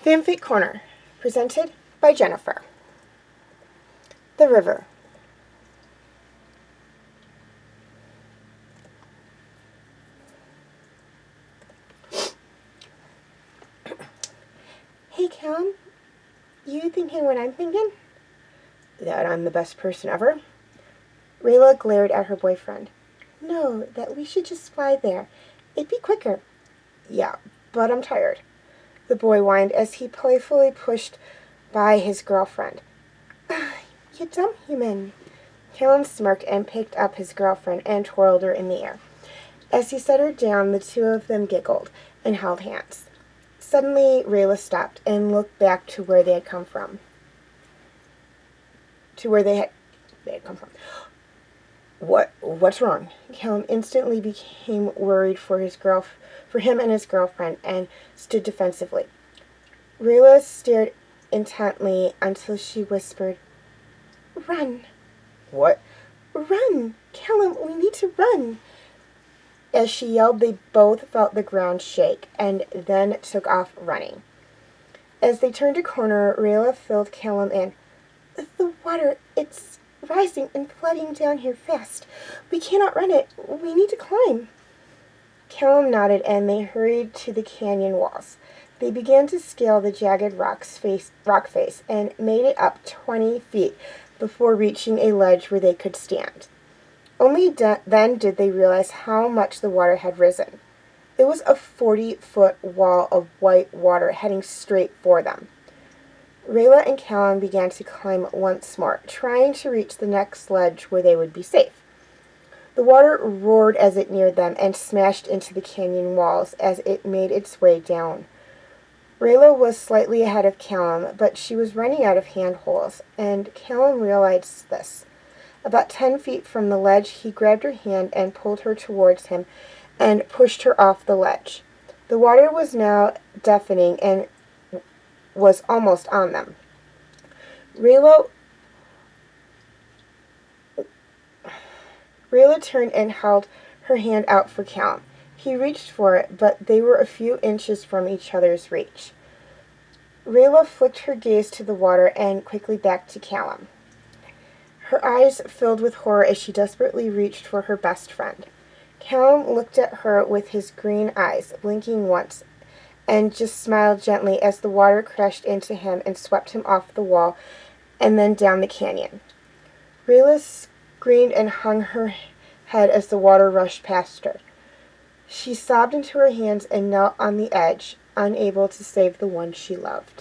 Fanfic Corner, presented by Jennifer. The River. Hey, Callum, you thinking what I'm thinking? That I'm the best person ever? Rayla glared at her boyfriend. No, that we should just fly there. It'd be quicker. Yeah, but I'm tired. The boy whined as he playfully pushed by his girlfriend. You dumb human. Callum smirked and picked up his girlfriend and twirled her in the air. As he set her down, the two of them giggled and held hands. Suddenly, Rayla stopped and looked back to where they had come from. What's wrong? Callum instantly became worried for him and his girlfriend and stood defensively. Rayla stared intently until she whispered, Run. What? Run! Callum, we need to run! As she yelled, they both felt the ground shake and then took off running. As they turned a corner, Rayla filled Callum in. The water, it's rising and flooding down here fast. We cannot run it. We need to climb. Callum nodded and they hurried to the canyon walls. They began to scale the jagged rock face and made it up 20 feet before reaching a ledge where they could stand. Only then did they realize how much the water had risen. It was a 40-foot wall of white water heading straight for them. Rayla and Callum began to climb once more, trying to reach the next ledge where they would be safe. The water roared as it neared them and smashed into the canyon walls as it made its way down. Rayla was slightly ahead of Callum, but she was running out of handholds, and Callum realized this. About 10 feet from the ledge, he grabbed her hand and pulled her towards him and pushed her off the ledge. The water was now deafening and was almost on them. Rayla turned and held her hand out for Callum. He reached for it, but they were a few inches from each other's reach. Rayla flicked her gaze to the water and quickly back to Callum. Her eyes filled with horror as she desperately reached for her best friend. Callum looked at her with his green eyes, blinking once, and just smiled gently as the water crashed into him and swept him off the wall and then down the canyon. Rayla screamed and hung her head as the water rushed past her. She sobbed into her hands and knelt on the edge, unable to save the one she loved.